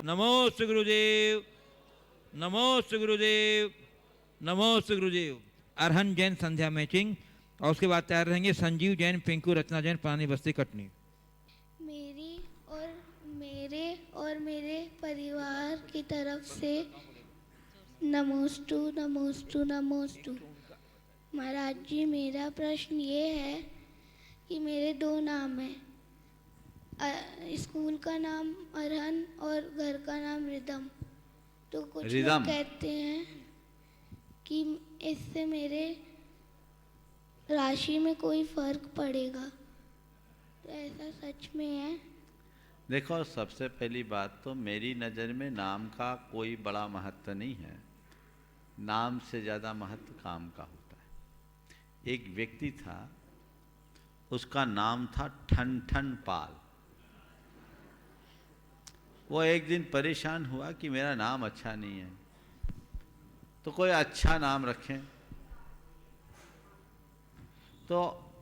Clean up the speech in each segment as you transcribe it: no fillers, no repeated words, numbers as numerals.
नमोस्तु गुरुदेव, नमोस्तु गुरुदेव, नमोस्तु गुरुदेव। अरहन जैन संध्या मैचिंग, और उसके बाद तैयार रहेंगे संजीव जैन, पिंकू, रचना जैन, पुरानी बस्ती कटनी। मेरे परिवार की तरफ से नमोस्तु नमोस्तु नमोस्तु। महाराज जी, मेरा प्रश्न ये है कि मेरे दो नाम हैं, स्कूल का नाम अरहन और घर का नाम रिदम। तो कुछ लोग कहते हैं कि इससे मेरे राशि में कोई फर्क पड़ेगा, तो ऐसा सच में है? देखो, सबसे पहली बात तो मेरी नज़र में नाम का कोई बड़ा महत्व नहीं है। नाम से ज़्यादा महत्व काम का होता है। एक व्यक्ति था, उसका नाम था ठन ठन पाल। वो एक दिन परेशान हुआ कि मेरा नाम अच्छा नहीं है, तो कोई अच्छा नाम रखें। तो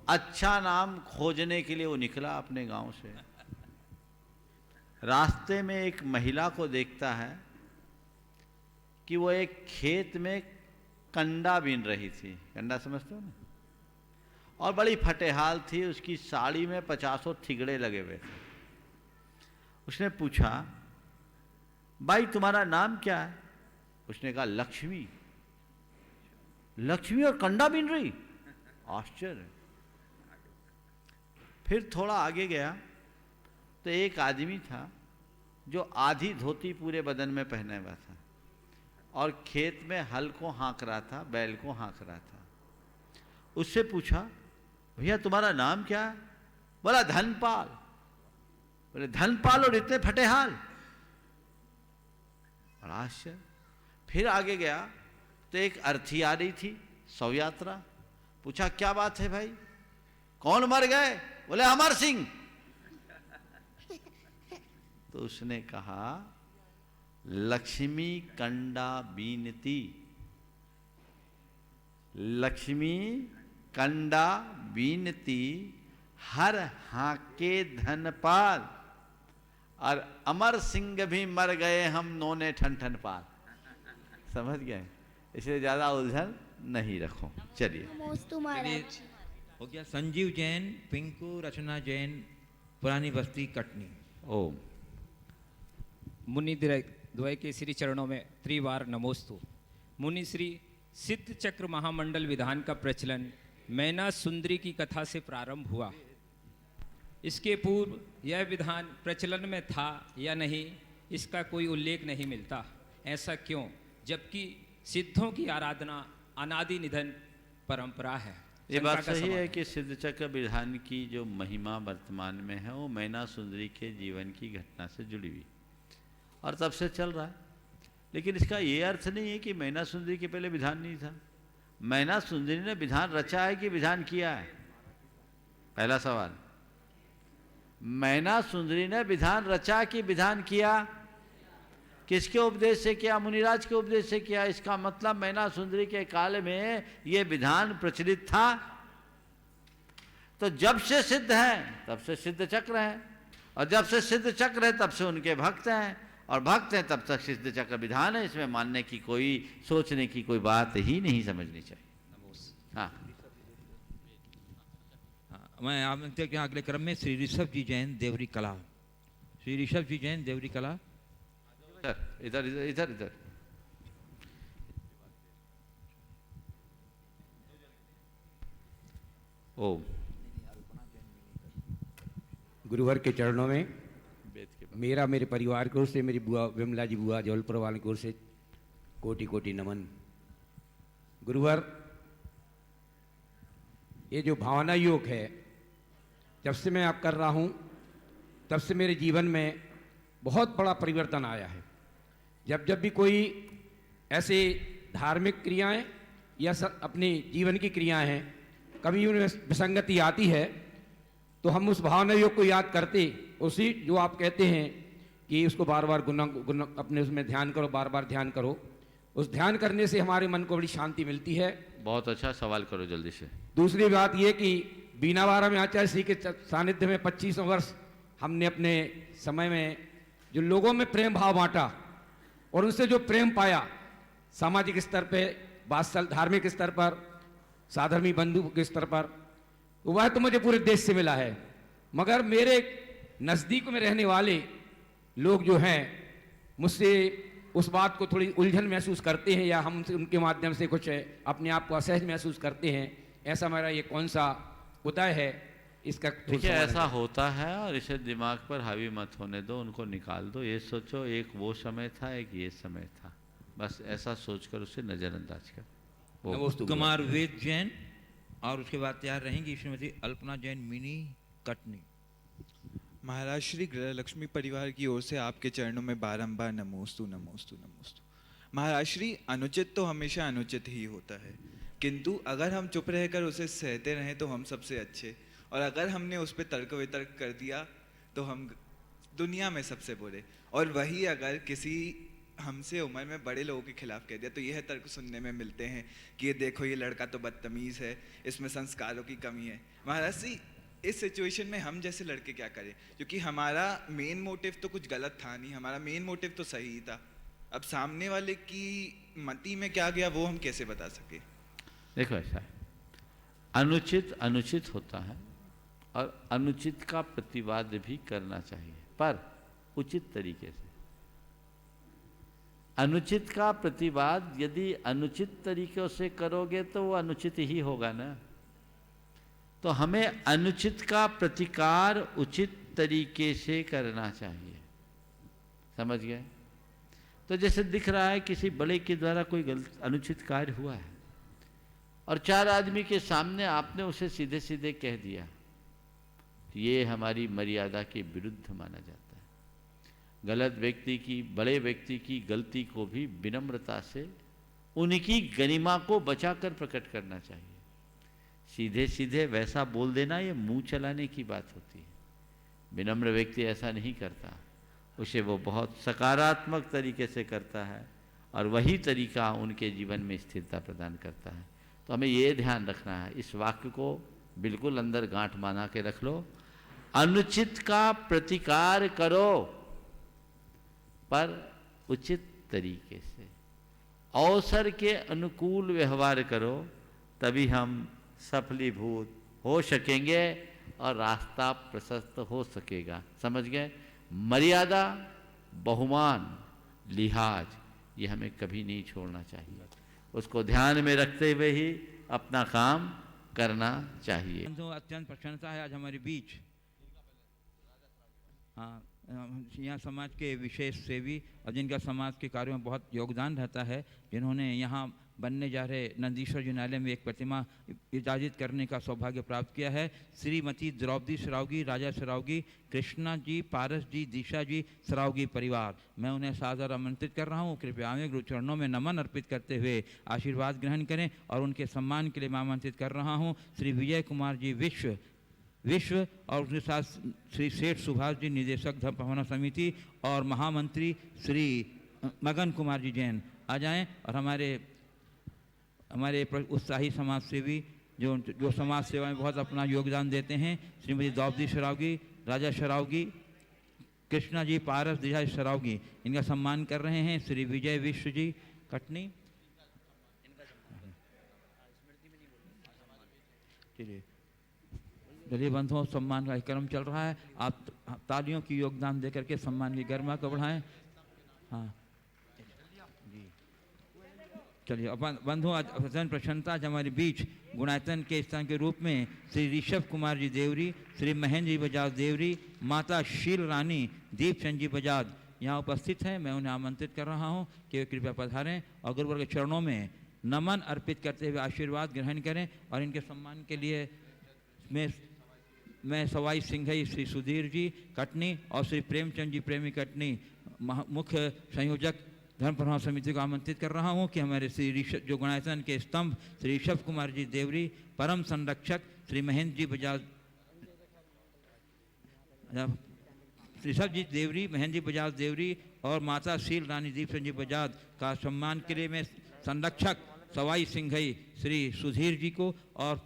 अच्छा नाम खोजने के लिए वो निकला अपने गांव से। रास्ते में एक महिला को देखता है कि वो एक खेत में कंडा बीन रही थी। कंडा समझते हो ना? और बड़ी फटेहाल थी, उसकी साड़ी में 50 ठिगड़े लगे हुए थे। उसने पूछा, भाई तुम्हारा नाम क्या है? उसने कहा, लक्ष्मी। लक्ष्मी और कंडा बीन रही? आश्चर्य। फिर थोड़ा आगे गया तो एक आदमी था जो आधी धोती पूरे बदन में पहने हुआ था और खेत में हल को हाँक रहा था, बैल को हाँक रहा था। उससे पूछा, भैया तुम्हारा नाम क्या है? बोला, धनपाल। बोले, धनपाल और इतने फटे हाल? बड़ा आश्चर्य। फिर आगे गया तो एक अर्थी आ रही थी, शव यात्रा। पूछा, क्या बात है भाई, कौन मर गए? बोले, अमर सिंह। तो उसने कहा, लक्ष्मी कंडा बीनती। लक्ष्मी कंडा बीनती, हर हाके धनपाल। और अमर सिंह भी मर गए, हम नोने ठन ठन पाल। समझ गए? इसलिए ज्यादा उलझन नहीं रखो। चलिए, हो गया संजीव जैन, पिंकू, रचना जैन, पुरानी बस्ती कटनी। ओम। मुनि द्वय के श्री चरणों में त्रिवार नमोस्तु। मुनि श्री, सिद्ध चक्र महामंडल विधान का प्रचलन मैना सुंदरी की कथा से प्रारंभ हुआ। इसके पूर्व यह विधान प्रचलन में था या नहीं, इसका कोई उल्लेख नहीं मिलता। ऐसा क्यों, जबकि सिद्धों की आराधना अनादि निधन परंपरा है? ये बात सही है कि सिद्ध चक्र विधान की जो महिमा वर्तमान में है वो मैना सुंदरी के जीवन की घटना से जुड़ी हुई और तब से चल रहा है। लेकिन इसका ये अर्थ नहीं है कि मैना सुंदरी के पहले विधान नहीं था। मैना सुंदरी ने विधान रचा है कि विधान किया है? पहला सवाल। मैना सुंदरी ने विधान रचा कि विधान किया? किसके उपदेश से किया? मुनिराज के उपदेश से किया। इसका मतलब मैना सुंदरी के काल में ये विधान प्रचलित था। तो जब से सिद्ध है तब से सिद्ध चक्र है, और जब से सिद्ध चक्र है तब से उनके भक्त हैं, और भक्त हैं तब तक सिद्ध चक्र विधान है। इसमें मानने की कोई, सोचने की कोई बात ही नहीं समझनी चाहिए। हाँ, मैं आप अगले क्रम में श्री ऋषभ जी जैन, देवरी कला। श्री ऋषभ जी जैन, देवरी कला। इधर इधर इधर इधर। ओम। गुरुवर के चरणों में मेरा, मेरे परिवार की ओर से, मेरी बुआ विमला जी, बुआ जबलपुर वाले की ओर से कोटि कोटि नमन। गुरुवर, ये जो भावना योग है, जब से मैं आप कर रहा हूँ तब से मेरे जीवन में बहुत बड़ा परिवर्तन आया है। जब जब भी कोई ऐसे धार्मिक क्रियाएं या अपनी जीवन की क्रियाएं हैं, कभी उनमें विसंगति आती है तो हम उस भावना योग को याद करते, उसी जो आप कहते हैं कि उसको बार बार गुना अपने उसमें ध्यान करो, बार बार ध्यान करो। उस ध्यान करने से हमारे मन को बड़ी शांति मिलती है। बहुत अच्छा सवाल करो जल्दी से। दूसरी बात ये कि बीनावारा में आचार्य श्री के सानिध्य में 25 वर्ष हमने अपने समय में जो लोगों में प्रेम भाव बांटा और उनसे जो प्रेम पाया, सामाजिक स्तर पे, वात्सल धार्मिक स्तर पर, साधर्मी बंधु के स्तर पर, वह तो मुझे पूरे देश से मिला है। मगर मेरे नज़दीक में रहने वाले लोग जो हैं मुझसे उस बात को थोड़ी उलझन महसूस करते हैं, या हम उनके माध्यम से कुछ अपने आप को असहज महसूस करते हैं। ऐसा मेरा ये कौन सा उदय है, इसका देखिए ऐसा होता है, और इसे दिमाग पर हावी मत होने दो, उनको निकाल दो। ये सोचो एक वो समय था, एक ये समय था, बस ऐसा सोचकर उसे नज़रअंदाज कर। कुमार वेद जैन, और उसके बाद तैयार रहेंगी श्रीमती अल्पना जैन मिनी कटनी। महाराज श्री गृह लक्ष्मी परिवार की ओर से आपके चरणों में बारंबार नमोस्तु नमोस्तु नमोस्तु। महाराज श्री, अनुचित तो हमेशा अनुचित ही होता है, किंतु अगर हम चुप रहकर उसे सहते रहें तो हम सबसे अच्छे, और अगर हमने उस पर तर्क वितर्क कर दिया तो हम दुनिया में सबसे बुरे। और वही अगर किसी हमसे उम्र में बड़े लोगों के खिलाफ कह दिया तो यह तर्क सुनने में मिलते हैं कि ये देखो ये लड़का तो बदतमीज़ है, इसमें संस्कारों की कमी है। महाराज जी, इस सिचुएशन में हम जैसे लड़के क्या करें, क्योंकि हमारा मेन मोटिव तो कुछ गलत था नहीं, हमारा मेन मोटिव तो सही था। अब सामने वाले की मति में क्या गया वो हम कैसे बता सके? देखो ऐसा है, अनुचित अनुचित होता है, और अनुचित का प्रतिवाद भी करना चाहिए, पर उचित तरीके से। अनुचित का प्रतिवाद यदि अनुचित तरीकों से करोगे तो वो अनुचित ही होगा ना। तो हमें अनुचित का प्रतिकार उचित तरीके से करना चाहिए, समझ गए? तो जैसे दिख रहा है किसी बड़े के द्वारा कोई गलत अनुचित कार्य हुआ है, और चार आदमी के सामने आपने उसे सीधे सीधे कह दिया, तो ये हमारी मर्यादा के विरुद्ध माना जाता है। गलत व्यक्ति की, बड़े व्यक्ति की गलती को भी विनम्रता से उनकी गरिमा को बचाकर प्रकट करना चाहिए। सीधे सीधे वैसा बोल देना ये मुंह चलाने की बात होती है। विनम्र व्यक्ति ऐसा नहीं करता, उसे वो बहुत सकारात्मक तरीके से करता है, और वही तरीका उनके जीवन में स्थिरता प्रदान करता है। तो हमें ये ध्यान रखना है, इस वाक्य को बिल्कुल अंदर गांठ बना के रख लो। अनुचित का प्रतिकार करो, पर उचित तरीके से, अवसर के अनुकूल व्यवहार करो, तभी हम सफलीभूत हो सकेंगे और रास्ता प्रशस्त हो सकेगा। समझ गए? मर्यादा, बहुमान, लिहाज, ये हमें कभी नहीं छोड़ना चाहिए, उसको ध्यान में रखते हुए ही अपना काम करना चाहिए। अत्यंत प्रसन्नता है आज हमारे बीच, हाँ, यहाँ समाज के विशेष सेवी और जिनका समाज के कार्यों में बहुत योगदान रहता है, जिन्होंने यहाँ बनने जा रहे नंदीश्वर जिनालय में एक प्रतिमा इजाजित करने का सौभाग्य प्राप्त किया है। श्रीमती द्रौपदी सरावगी, राजा सरावगी, कृष्णा जी, पारस जी, दिशा जी सरावगी परिवार, मैं उन्हें सादर आमंत्रित कर रहा हूँ। कृपया आवे, गुरु चरणों में नमन अर्पित करते हुए आशीर्वाद ग्रहण करें, और उनके सम्मान के लिए मैं आमंत्रित कर रहा हूँ श्री विजय कुमार जी विश्व और उसके साथ श्री सेठ सुभाष जी, निदेशक धर्म भावना समिति, और महामंत्री श्री मगन कुमार जी जैन आ जाएं, और हमारे उत्साही समाज सेवी जो समाज सेवा में बहुत अपना योगदान देते हैं, श्रीमती द्रौपदी सरावगी, राजा सरावगी, कृष्णा जी, पारस, दिशा सरावगी, इनका सम्मान कर रहे हैं श्री विजय विश्व जी कटनी। चलिए चलिए बंधुओं, सम्मान का क्रम चल रहा है, आप तालियों की योगदान देकर के सम्मान की गरिमा को बढ़ाएं। हाँ जी, चलिए बंधुओं, आज अत्यंत प्रसन्नता आज हमारे बीच गुणायतन के स्थान के रूप में श्री ऋषभ कुमार जी देवरी, श्री महेंद्र जी बजाज देवरी, माता शील रानी दीप चंद जी बजाज यहाँ उपस्थित हैं। मैं उन्हें आमंत्रित कर रहा हूँ कि वे कृपया पधारें और गुरुवर के चरणों में नमन अर्पित करते हुए आशीर्वाद ग्रहण करें। और इनके सम्मान के लिए मैं सवाई सिंघई श्री सुधीर जी कटनी और श्री प्रेमचंद जी प्रेमी कटनी मुख्य संयोजक धर्म प्रभाव समिति को आमंत्रित कर रहा हूँ कि हमारे श्री ऋषभ जो गुणायतन के स्तंभ श्री ऋषभ कुमार जी देवरी, परम संरक्षक श्री महेंद्र जी बजाज, ऋषभ जी देवरी, महेंद्र जी बजाज देवरी और माता शील रानी दीप चंद जी बजाज का सम्मान के लिए मैं संरक्षक सवाई सिंघई श्री सुधीर जी को और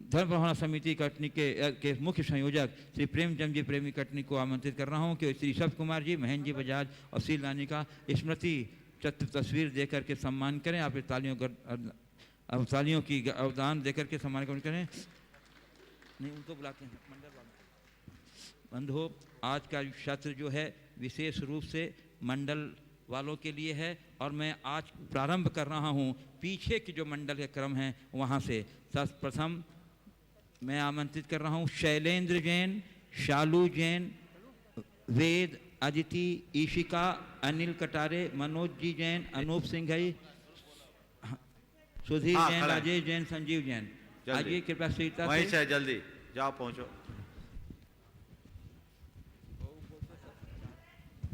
धर्म प्रभावना समिति कटनी के मुख्य संयोजक श्री प्रेमचंद जी प्रेमी कटनी को आमंत्रित कर रहा हूँ कि श्री ऋषभ कुमार जी, महेंद्र जी बजाज और शील रानी का स्मृति चित्र तस्वीर देकर के सम्मान करें। आप तालियों की अवदान देकर के सम्मान करें। नहीं, उनको बुलाते हैं मंडल वालों। बंधुओं, आज का सत्र जो है विशेष रूप से मंडल वालों के लिए है और मैं आज प्रारंभ कर रहा हूँ पीछे की जो मंडल के क्रम हैं वहाँ से। सर्वप्रथम मैं आमंत्रित कर रहा हूँ शैलेंद्र जैन, शालू जैन, वेद, अदिति, ईशिका, अनिल कटारे, मनोज जी जैन, अनूप सिंह, सुधीर जैन, राजेश जैन, संजीव जैन। आइए कृपया स्वीकृता वहीं से जल्दी जाओ, पहुंचो।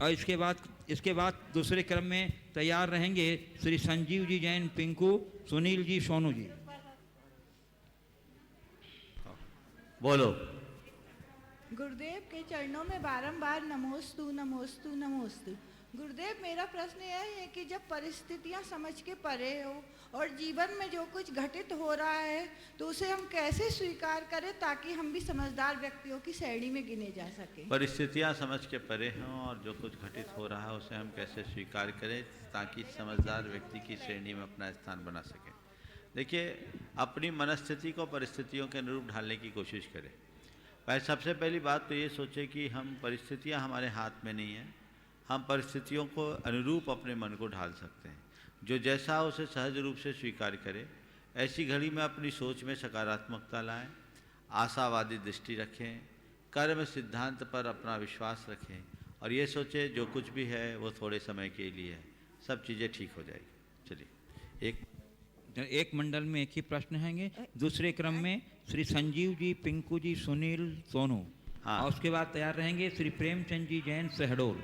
और इसके बाद दूसरे क्रम में तैयार रहेंगे श्री संजीव जी जैन, पिंकू, सुनील जी, सोनू जी। बोलो। गुरुदेव के चरणों में बारंबार नमोस्तु नमोस्तु नमोस्तु। गुरुदेव, मेरा प्रश्न यह है कि जब परिस्थितियां समझ के परे हो और जीवन में जो कुछ घटित हो रहा है तो उसे हम कैसे स्वीकार करें ताकि हम भी समझदार व्यक्तियों की श्रेणी में गिने जा सके। परिस्थितियां समझ के परे हों और जो कुछ घटित हो रहा है उसे हम कैसे स्वीकार करें ताकि समझदार व्यक्ति की श्रेणी में अपना स्थान बना सकें। देखिए, अपनी मनस्थिति को परिस्थितियों के अनुरूप ढालने की कोशिश करें। सबसे पहली बात तो ये सोचें कि हम परिस्थितियां हमारे हाथ में नहीं हैं, हम परिस्थितियों को अनुरूप अपने मन को ढाल सकते हैं। जो जैसा उसे सहज रूप से स्वीकार करें। ऐसी घड़ी में अपनी सोच में सकारात्मकता लाएं, आशावादी दृष्टि रखें, कर्म सिद्धांत पर अपना विश्वास रखें और ये सोचें जो कुछ भी है वो थोड़े समय के लिए है, सब चीज़ें ठीक हो जाएगी। चलिए, एक मंडल में एक ही प्रश्न हैंगे। दूसरे क्रम में श्री संजीव जी, पिंकू जी, सुनील, सोनू। हाँ। और उसके बाद तैयार रहेंगे श्री प्रेमचंद जी जैन, शहडोल।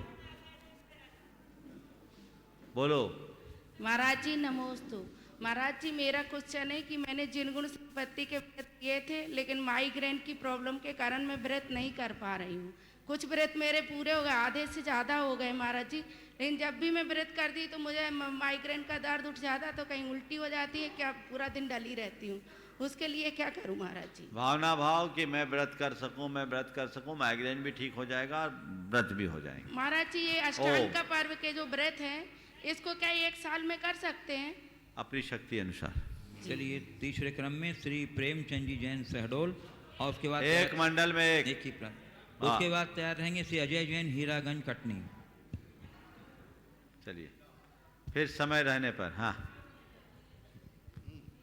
बोलो। महाराज जी नमोस्तु। महाराज जी, मेरा क्वेश्चन है कि मैंने जिनगुण संपत्ति के व्रत किए थे लेकिन माइग्रेन की प्रॉब्लम के कारण मैं व्रत नहीं कर पा रही हूँ। कुछ व्रत मेरे पूरे हो गए, आधे से ज़्यादा हो गए महाराज जी, लेकिन जब भी मैं व्रत करती तो मुझे माइग्रेन का दर्द उठ जाता, तो कहीं उल्टी हो जाती है, क्या पूरा दिन डली रहती हूँ। उसके लिए क्या करूँ महाराज जी? भावना भाव कि मैं व्रत कर सकूं, मैं व्रत कर सकूं, माइग्रेन भी ठीक हो जाएगा और व्रत भी हो जाएंगे। महाराज जी, ये अष्टांग का पर्व के जो व्रत हैं इसको क्या 1 साल में कर सकते हैं? अपनी शक्ति अनुसार। चलिए, तीसरे क्रम में श्री प्रेमचंद जी जैन, शहडोल। और उसके बाद एक मंडल में एक ही प्रश्न। उसके बाद तैयार रहेंगे श्री अजय जैन, हीरागंज, कटनी। चलिए, फिर समय रहने पर। हाँ,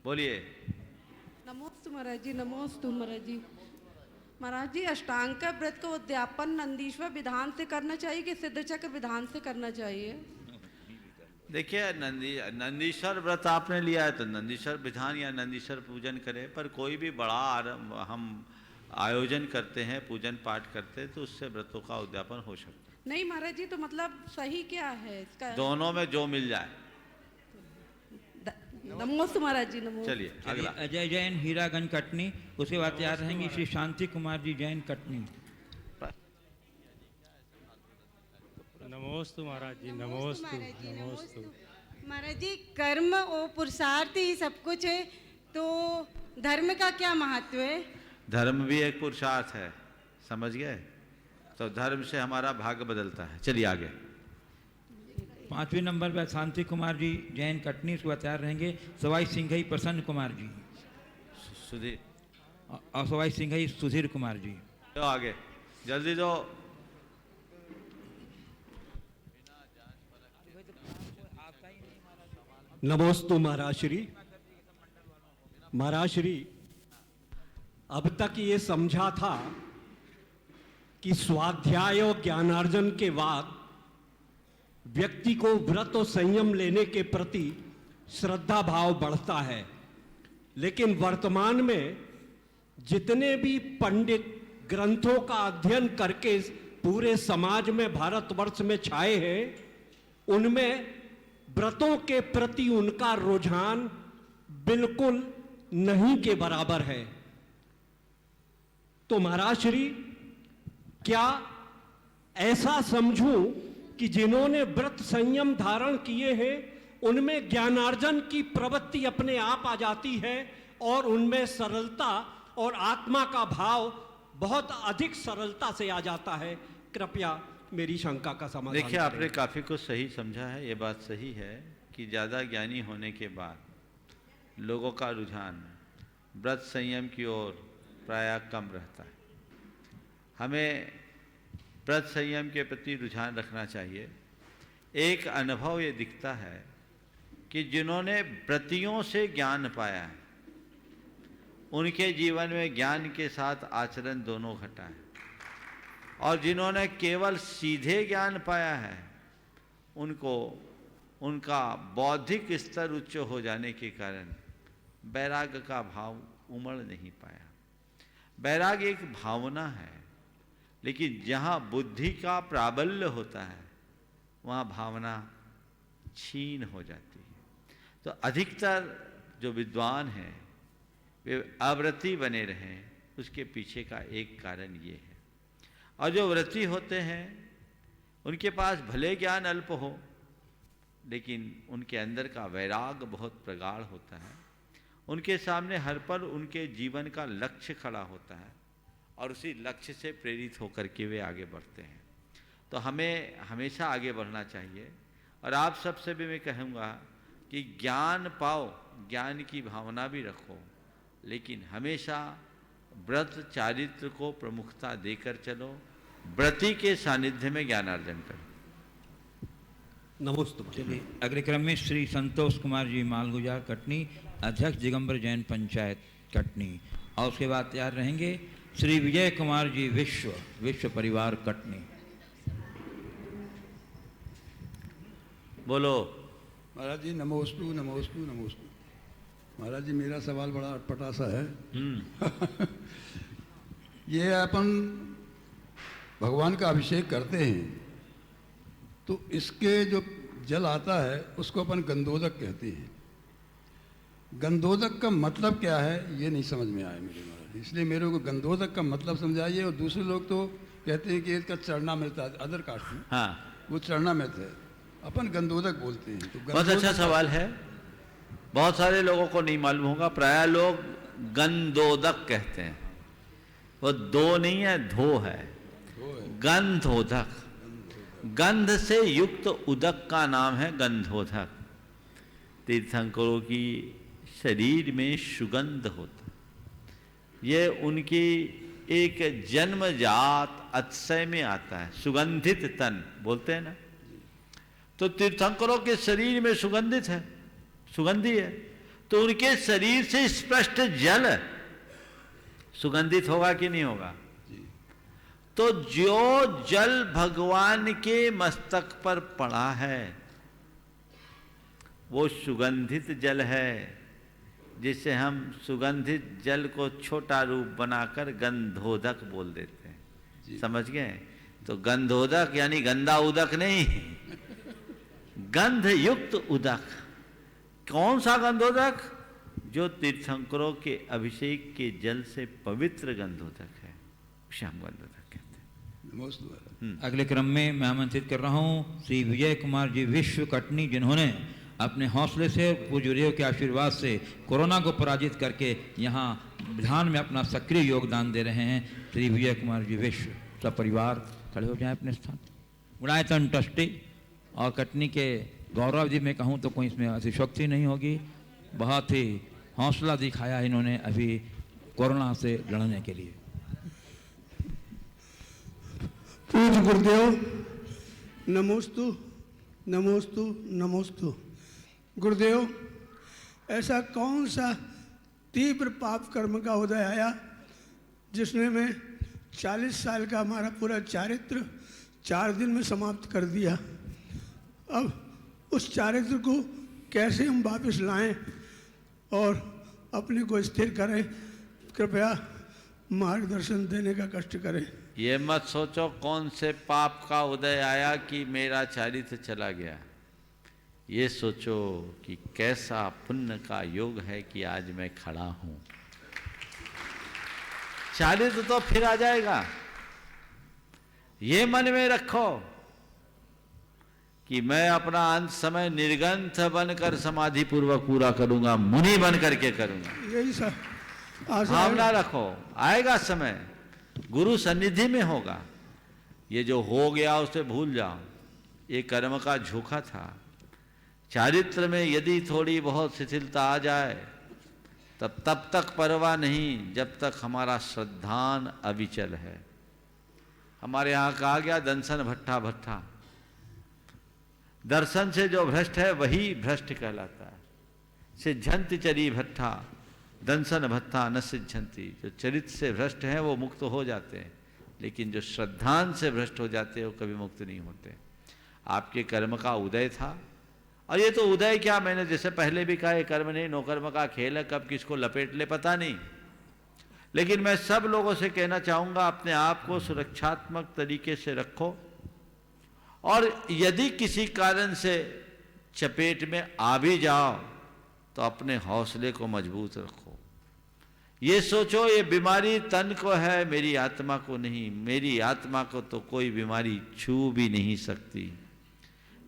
बोलिए। नमोस्तु महाराज जी, नमोस्तु महाराज जी। महाराज जी, अष्टांग का व्रत का उद्यापन नंदीश्वर विधान से करना चाहिए कि सिद्ध चक्र विधान से करना चाहिए? देखिए, नंदीश्वर व्रत आपने लिया है तो नंदीश्वर विधान या नंदीश्वर पूजन करें, पर कोई भी बड़ा हम आयोजन करते हैं, पूजन पाठ करते हैं, तो उससे व्रतों का उद्यापन हो सकता है। नहीं महाराज जी, तो मतलब सही क्या है इसका? दोनों में जो मिल जाए। नमोस्तु महाराज जी, नमोस्तु। चलिए, अगला। अजय जैन, हीरागंज, कटनी। उसके बाद तैयार रहेंगी श्री शांति कुमार जी जैन, कटनी। नमोस्तु महाराज जी, नमोस्तु नमोस्तु। महाराज जी, कर्म और पुरुषार्थ ही सब कुछ है, तो धर्म का क्या महत्व है? धर्म भी एक पुरुषार्थ है, समझ गए? तो धर्म से हमारा भाग्य बदलता है। चलिए आगे। 5वें नंबर पर शांति कुमार जी जैन, कटनी। उसके बाद तैयार रहेंगे सवाई सिंघई प्रसन्न कुमार जी, सुधीर, और सवाई सिंघई सुधीर कुमार जी। तो आगे जल्दी दो। नमोस्तु महाराज श्री। महाराज श्री, अब तक ये समझा था कि स्वाध्याय और ज्ञानार्जन के बाद व्यक्ति को व्रत और संयम लेने के प्रति श्रद्धा भाव बढ़ता है, लेकिन वर्तमान में जितने भी पंडित ग्रंथों का अध्ययन करके पूरे समाज में, भारतवर्ष में छाए हैं, उनमें व्रतों के प्रति उनका रुझान बिल्कुल नहीं के बराबर है। तो महाराज श्री, क्या ऐसा समझूं कि जिन्होंने व्रत संयम धारण किए हैं उनमें ज्ञानार्जन की प्रवृत्ति अपने आप आ जाती है और उनमें सरलता और आत्मा का भाव बहुत अधिक सरलता से आ जाता है। कृपया मेरी शंका का समाधान देखिए, आपने करें। काफ़ी कुछ सही समझा है। ये बात सही है कि ज़्यादा ज्ञानी होने के बाद लोगों का रुझान व्रत संयम की ओर प्रायः कम रहता है। हमें व्रत संयम के प्रति रुझान रखना चाहिए। एक अनुभव ये दिखता है कि जिन्होंने व्रतियों से ज्ञान पाया है उनके जीवन में ज्ञान के साथ आचरण दोनों घटा है, और जिन्होंने केवल सीधे ज्ञान पाया है उनको उनका बौद्धिक स्तर उच्च हो जाने के कारण वैराग्य का भाव उमड़ नहीं पाया। वैराग्य एक भावना है, लेकिन जहाँ बुद्धि का प्राबल्य होता है वहाँ भावना क्षीण हो जाती है। तो अधिकतर जो विद्वान हैं वे अव्रती बने रहें, उसके पीछे का एक कारण ये है। और जो व्रती होते हैं उनके पास भले ज्ञान अल्प हो, लेकिन उनके अंदर का वैराग्य बहुत प्रगाढ़ होता है। उनके सामने हर पल उनके जीवन का लक्ष्य खड़ा होता है और उसी लक्ष्य से प्रेरित होकर के वे आगे बढ़ते हैं। तो हमें हमेशा आगे बढ़ना चाहिए। और आप सबसे भी मैं कहूँगा कि ज्ञान पाओ, ज्ञान की भावना भी रखो, लेकिन हमेशा व्रत चारित्र को प्रमुखता देकर चलो। व्रती के सानिध्य में ज्ञानार्जन करो। नमस्ते। चलिए, अगले क्रम में श्री संतोष कुमार जी मालगुजार कटनी, अध्यक्ष दिगंबर जैन पंचायत कटनी, और उसके बाद तैयार रहेंगे श्री विजय कुमार जी विश्व परिवार कटनी। बोलो। महाराज जी नमोस्तु नमोस्तु नमोस्तु। महाराज जी, मेरा सवाल बड़ा अटपटा सा है। ये अपन भगवान का अभिषेक करते हैं तो इसके जो जल आता है उसको अपन गंधोदक कहते हैं। गंधोदक का मतलब क्या है ये नहीं समझ में आया मेरे महाराज, इसलिए मेरे को गंधोदक का मतलब समझाइए। और दूसरे लोग तो कहते हैं कि इसका चरणामृत, अदर कास्ट में हाँ, वो चरणामृत है, अपन गंधोदक बोलते हैं। तो बहुत अच्छा सवाल है। बहुत सारे लोगों को नहीं मालूम होगा। प्रायः लोग गंधोदक कहते हैं। वो दो नहीं है, धो है। गंधोदक, गंध से युक्त उदक का नाम है गंधोदक। तीर्थंकरों की शरीर में सुगंध होता, ये उनकी एक जन्मजात अतिशय में आता है। सुगंधित तन बोलते हैं ना, तो तीर्थंकरों के शरीर में सुगंधित है, सुगंधी है। तो उनके शरीर से स्पष्ट जल सुगंधित होगा कि नहीं होगा? तो जो जल भगवान के मस्तक पर पड़ा है वो सुगंधित जल है, जिसे हम सुगंधित जल को छोटा रूप बनाकर गंधोदक बोल देते हैं। समझ गए? तो गंधोदक यानी गंदा उदक नहीं, गंध युक्त उदक। कौन सा गंधोदक? जो तीर्थंकरों के अभिषेक के जल से पवित्र गंधोदक है, उसे हम गंधोदक कहते हैं। अगले क्रम में मैं आमंत्रित कर रहा हूँ श्री विजय कुमार जी विश्व कटनी, जिन्होंने अपने हौसले से, पूज्यदेव के आशीर्वाद से कोरोना को पराजित करके यहाँ विधान में अपना सक्रिय योगदान दे रहे हैं। श्री विजय कुमार जी विश्व। सब परिवार खड़े हो जाएं अपने स्थान। गुणायतन ट्रस्टी और कटनी के गौरव जी में कहूँ तो कोई इसमें अतिशोक्ति नहीं होगी। बहुत ही हौसला दिखाया इन्होंने अभी कोरोना से लड़ने के लिए। पूज्य गुरुदेव नमोस्तु नमोस्तु नमोस्तु। गुरुदेव, ऐसा कौन सा तीव्र पाप कर्म का उदय आया जिसने मैं 40 साल का हमारा पूरा चारित्र 4 दिन में समाप्त कर दिया? अब उस चारित्र को कैसे हम वापस लाएं और अपने को स्थिर करें? कृपया मार्गदर्शन देने का कष्ट करें। ये मत सोचो कौन से पाप का उदय आया कि मेरा चारित्र चला गया। ये सोचो कि कैसा पुण्य का योग है कि आज मैं खड़ा हूं। चारित्र तो फिर आ जाएगा। ये मन में रखो कि मैं अपना अंत समय निर्ग्रंथ बनकर समाधि पूर्वक पूरा करूंगा, मुनि बन करके करूंगा। यही सर, भावना रखो, आएगा समय, गुरु सन्निधि में होगा। ये जो हो गया उसे भूल जाओ, ये कर्म का झोंका था। चारित्र में यदि थोड़ी बहुत शिथिलता आ जाए तब तक परवाह नहीं, जब तक हमारा श्रद्धान अविचल है। हमारे यहाँ कहा गया दंसन भट्ठा भट्ठा, दर्शन से जो भ्रष्ट है वही भ्रष्ट कहलाता है। सिद्झंति चरी भट्ठा दंसन भट्ठा न सिद्झंति, जो चरित्र से भ्रष्ट हैं वो मुक्त हो जाते हैं, लेकिन जो श्रद्धान से भ्रष्ट हो जाते हैं वो कभी मुक्त नहीं होते। आपके कर्म का उदय था, और ये तो उदय क्या, मैंने जैसे पहले भी कहा, ये कर्म नहीं नो कर्म का खेल है, कब किसको लपेट ले पता नहीं। लेकिन मैं सब लोगों से कहना चाहूँगा, अपने आप को सुरक्षात्मक तरीके से रखो, और यदि किसी कारण से चपेट में आ भी जाओ तो अपने हौसले को मजबूत रखो। ये सोचो ये बीमारी तन को है, मेरी आत्मा को नहीं। मेरी आत्मा को तो कोई बीमारी छू भी नहीं सकती।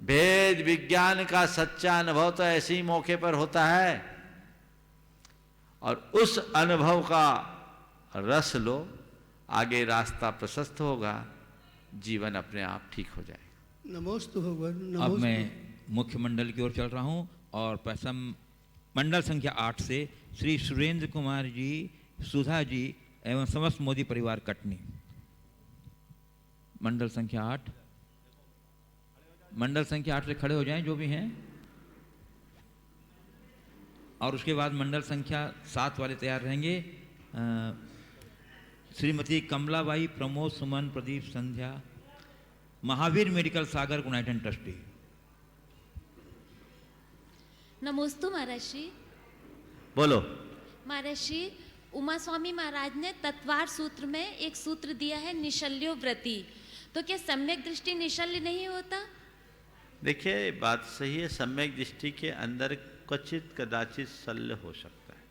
भेद विज्ञान का सच्चा अनुभव तो ऐसे ही मौके पर होता है, और उस अनुभव का रस लो, आगे रास्ता प्रशस्त होगा, जीवन अपने आप ठीक हो जाएगा। नमोस्तु भगवान। अब मैं मुख्य मंडल की ओर चल रहा हूँ, और पैसम मंडल संख्या 8 से श्री सुरेंद्र कुमार जी, सुधा जी एवं समस्त मोदी परिवार कटनी। मंडल संख्या 8, मंडल संख्या 8 से खड़े हो जाएं जो भी हैं, और उसके बाद मंडल संख्या 7 वाले तैयार रहेंगे। श्रीमती कमलाबाई, प्रमोद, सुमन, प्रदीप, संध्या, महावीर मेडिकल सागर गुणाइटन ट्रस्टी। नमोस्तु महाराज श्री। बोलो। महाराज श्री, उमा स्वामी महाराज ने तत्वार सूत्र में एक सूत्र दिया है, निशल्यो व्रति। तो क्या सम्यक दृष्टि निशल्य नहीं होता? देखिए बात सही है, सम्यक दृष्टि के अंदर क्वचित कदाचित शल्य हो सकता है।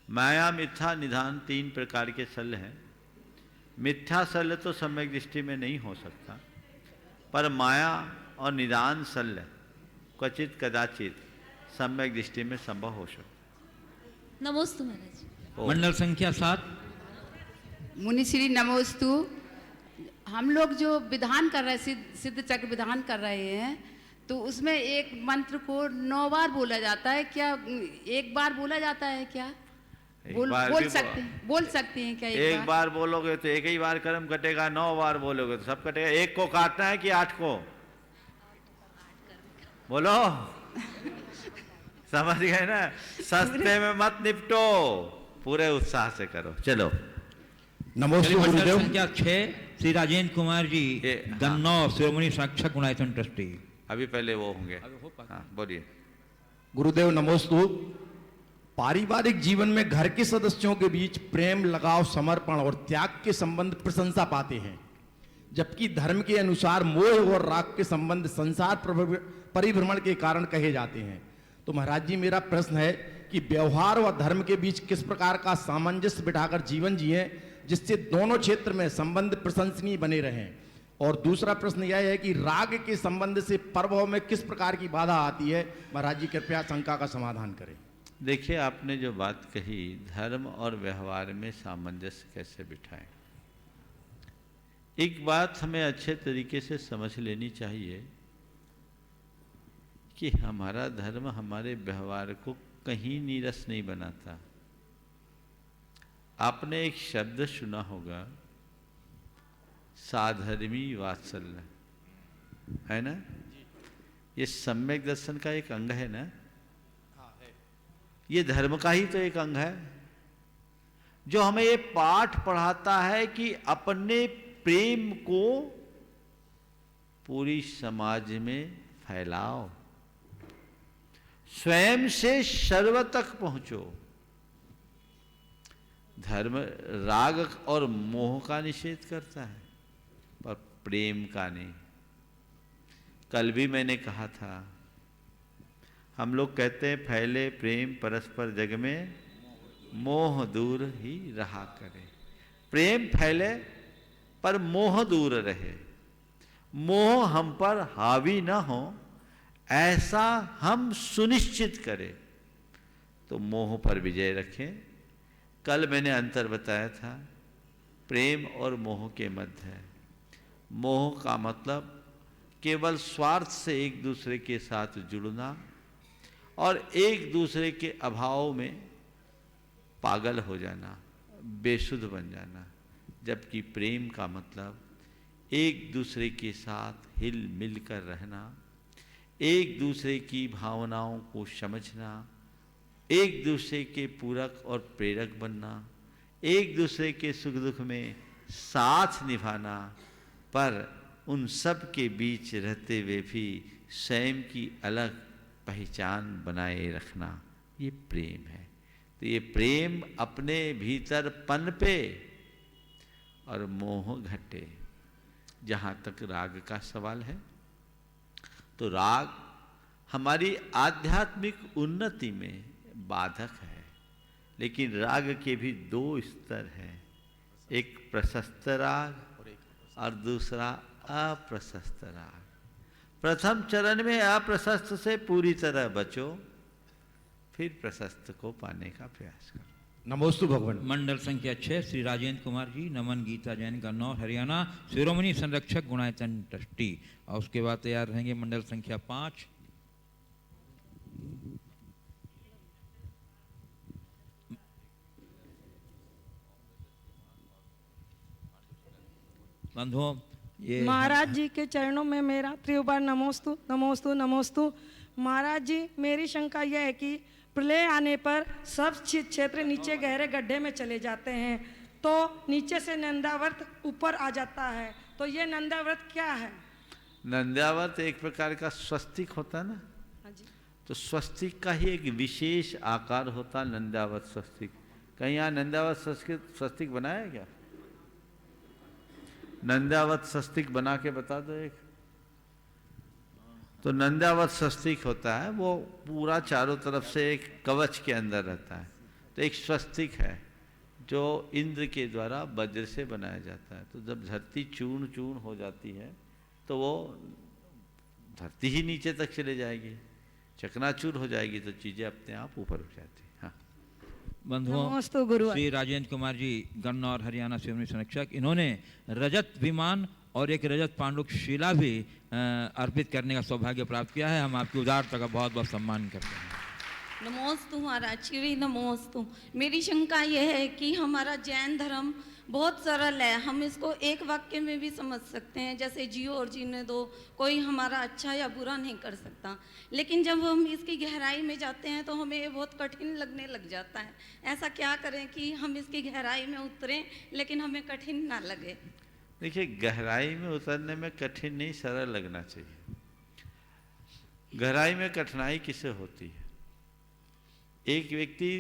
माया मिथ्या निधान 3 प्रकार के शल्य हैं। मिथ्या शल्य तो सम्यक दृष्टि में नहीं हो सकता, पर माया और निदान शल्य क्वचित कदाचित सम्यक दृष्टि में संभव हो सकता है। नमोस्तु महाराज। मंडल संख्या 7। मुनि श्री नमोस्तु। हम लोग जो विधान कर रहे हैं, सिद्ध चक्र विधान कर रहे हैं, तो उसमें एक मंत्र को 9 बार बोला जाता है क्या? एक बार बोला जाता है क्या? बोल सकते हैं क्या? एक बार बोलोगे तो एक ही बार कर्म कटेगा, 9 बार बोलोगे तो सब कटेगा। एक को काटना है कि 8 को? बोलो। समझ गए ना? सस्ते में मत निपटो, पूरे उत्साह से करो। चलो। नमस्ते गुरुदेव। संख्या 6 श्री राजेंद्र कुमार जी, गन्नौर, शिरोमणि साक्षात गुणायतन ट्रस्टी। अभी पहले वो होंगे। हाँ बोलिए। गुरुदेव नमोस्तु। पारिवारिक जीवन में घर के सदस्यों के बीच प्रेम, लगाव, समर्पण और त्याग के संबंध प्रशंसा पाते हैं, जबकि धर्म के अनुसार मोह और राग के संबंध संसार परिभ्रमण के कारण कहे जाते हैं। तो महाराज जी, मेरा प्रश्न है कि व्यवहार व धर्म के बीच किस प्रकार का सामंजस्य बिठाकर जीवन जिए जिससे दोनों क्षेत्र में संबंध प्रशंसनीय बने रहें। और दूसरा प्रश्न यह है कि राग के संबंध से परभव में किस प्रकार की बाधा आती है। महाराज जी कृपया शंका का समाधान करें। देखिए, आपने जो बात कही, धर्म और व्यवहार में सामंजस्य कैसे बिठाएं, एक बात हमें अच्छे तरीके से समझ लेनी चाहिए कि हमारा धर्म हमारे व्यवहार को कहीं नीरस नहीं बनाता। आपने एक शब्द सुना होगा, साधर्मी वात्सल्य, है ना? ये सम्यक दर्शन का एक अंग है ना? ये धर्म का ही तो एक अंग है, जो हमें ये पाठ पढ़ाता है कि अपने प्रेम को पूरी समाज में फैलाओ, स्वयं से सर्व तक पहुंचो। धर्म राग और मोह का निषेध करता है, पर प्रेम का नहीं। कल भी मैंने कहा था, हम लोग कहते हैं फैले प्रेम परस्पर जग में, मोह दूर ही रहा करे। प्रेम फैले पर मोह दूर रहे, मोह हम पर हावी ना हो, ऐसा हम सुनिश्चित करें तो मोह पर विजय रखें, कल मैंने अंतर बताया था प्रेम और मोह के मध्य है। मोह का मतलब केवल स्वार्थ से एक दूसरे के साथ जुड़ना और एक दूसरे के अभाव में पागल हो जाना, बेसुध बन जाना। जबकि प्रेम का मतलब एक दूसरे के साथ हिल मिल कर रहना, एक दूसरे की भावनाओं को समझना, एक दूसरे के पूरक और प्रेरक बनना, एक दूसरे के सुख दुख में साथ निभाना, पर उन सब के बीच रहते हुए भी स्वयं की अलग पहचान बनाए रखना, ये प्रेम है। तो ये प्रेम अपने भीतर पनपे और मोह घटे। जहाँ तक राग का सवाल है, तो राग हमारी आध्यात्मिक उन्नति में बाधक है, लेकिन राग के भी दो स्तर हैं, एक प्रशस्त राग और दूसरा अप्रशस्त राग। प्रथम चरण में अप्रशस्त से पूरी तरह बचो, फिर प्रशस्त को पाने का प्रयास करो। नमोस्तु भगवान। मंडल संख्या 6 श्री राजेंद्र कुमार जी, नमन गीता जैन गन्नौर हरियाणा, शिरोमणि संरक्षक गुणायतन ट्रस्टी। और उसके बाद तैयार रहेंगे मंडल संख्या 5 बंधुओं। ये महाराज जी के चरणों में मेरा त्रिबार नमोस्तु नमोस्तु नमोस्तु। महाराज जी, मेरी शंका यह है कि प्रलय आने पर सब क्षेत्र नीचे गहरे गड्ढे में चले जाते हैं, तो नीचे से नंदाव्रत ऊपर आ जाता है, तो ये नंदाव्रत क्या है? नंदाव्रत एक प्रकार का स्वस्तिक होता है ना, तो स्वस्तिक का ही एक विशेष आकार होता नंदाव्रत स्वस्तिक। कहीं यहाँ नंदाव्रत स्वस्तिक बनाया है क्या? नंदावत स्वस्तिक बना के बता दो एक। तो नंदावत स्वस्तिक होता है, वो पूरा चारों तरफ से एक कवच के अंदर रहता है। तो एक स्वस्तिक है जो इंद्र के द्वारा वज्र से बनाया जाता है। तो जब धरती चूर्ण चूर्ण हो जाती है तो वो धरती ही नीचे तक चले जाएगी, चकनाचूर हो जाएगी, तो चीज़ें अपने आप ऊपर उठ जाती हैं। हाँ बंधुओं, श्री राजेंद्र कुमार जी गन्नौर हरियाणा शिरोमणि संरक्षक, इन्होंने रजत विमान और एक रजत पांडुक शिला भी अर्पित करने का सौभाग्य प्राप्त किया है। हम आपकी उदारता का बहुत बहुत सम्मान करते हैं। नमोस्तु महाराज श्री नमोस्तु। मेरी शंका यह है कि हमारा जैन धर्म बहुत सरल है, हम इसको एक वाक्य में भी समझ सकते हैं, जैसे जियो और जीने दो, कोई हमारा अच्छा या बुरा नहीं कर सकता। लेकिन जब हम इसकी गहराई में जाते हैं तो हमें ये बहुत कठिन लगने लग जाता है। ऐसा क्या करें कि हम इसकी गहराई में उतरें लेकिन हमें कठिन ना लगे? देखिए, गहराई में उतरने में कठिन नहीं, सरल लगना चाहिए। गहराई में कठिनाई किसे होती है? एक व्यक्ति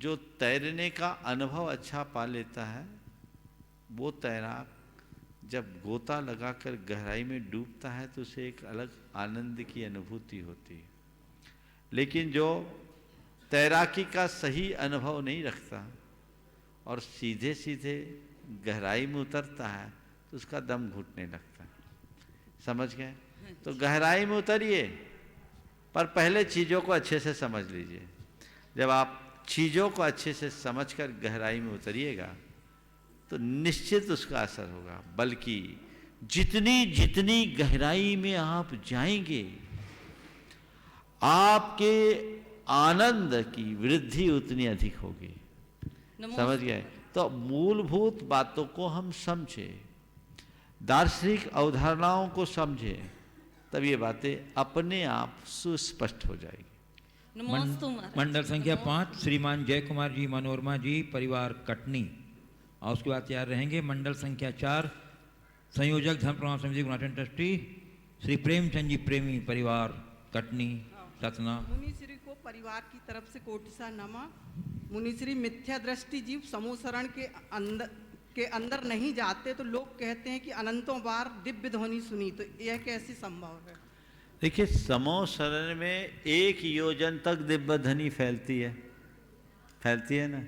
जो तैरने का अनुभव अच्छा पा लेता है, वो तैराक जब गोता लगाकर गहराई में डूबता है तो उसे एक अलग आनंद की अनुभूति होती है। लेकिन जो तैराकी का सही अनुभव नहीं रखता और सीधे सीधे गहराई में उतरता है तो उसका दम घुटने लगता है। समझ गए? तो गहराई में उतरिए, पर पहले चीज़ों को अच्छे से समझ लीजिए। जब आप चीज़ों को अच्छे से समझकर गहराई में उतरिएगा तो निश्चित उसका असर होगा। बल्कि जितनी जितनी गहराई में आप जाएंगे, आपके आनंद की वृद्धि उतनी अधिक होगी। समझ गए? तो मूलभूत बातों को हम समझें, दार्शनिक अवधारणाओं को समझें, तब ये बातें अपने आप सुस्पष्ट हो जाएगी। मंडल संख्या 5 श्रीमान जय कुमार जी, मनोरमा जी, परिवार कटनी। और उसके बाद तैयार रहेंगे मंडल संख्या 4 संयोजक धर्म प्रमाण समिति गुणाटन ट्रस्टी श्री प्रेमचंद जी, प्रेमी, परिवार कटनी सतना। मुनिश्री को परिवार की तरफ से कोटिसा नमा। मुनिश्री मिथ्या दृष्टि जीव समूह शरण के अंदर नहीं जाते, तो लोग कहते हैं कि अनंतों बार दिव्य ध्वनि सुनी, तो यह कैसे संभव है? देखिए, समूह शरण में 1 योजन तक दिव्य ध्वनि फैलती है ना।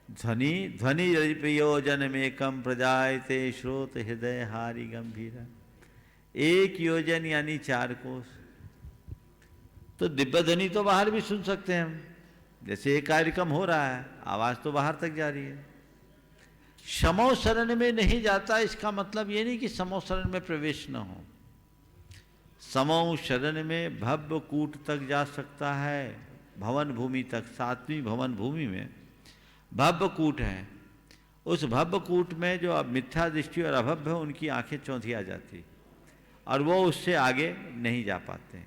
ध्वनि योजन में कम प्रजायते श्रोत हृदय हारी गंभीरा। 1 योजन यानी 4 कोस। तो दिव्य ध्वनि तो बाहर भी सुन सकते हैं हम, जैसे ये कार्यक्रम हो रहा है, आवाज़ तो बाहर तक जा रही है। समो शरण में नहीं जाता, इसका मतलब ये नहीं कि समो शरण में प्रवेश न हो। समो शरण में भव्य कूट तक जा सकता है, भवन भूमि तक। 7वीं भवन भूमि में भव्य कूट है। उस भव्य कूट में जो अब मिथ्या दृष्टि और अभव्य है, उनकी आंखें चौंधिया जाती और वो उससे आगे नहीं जा पाते,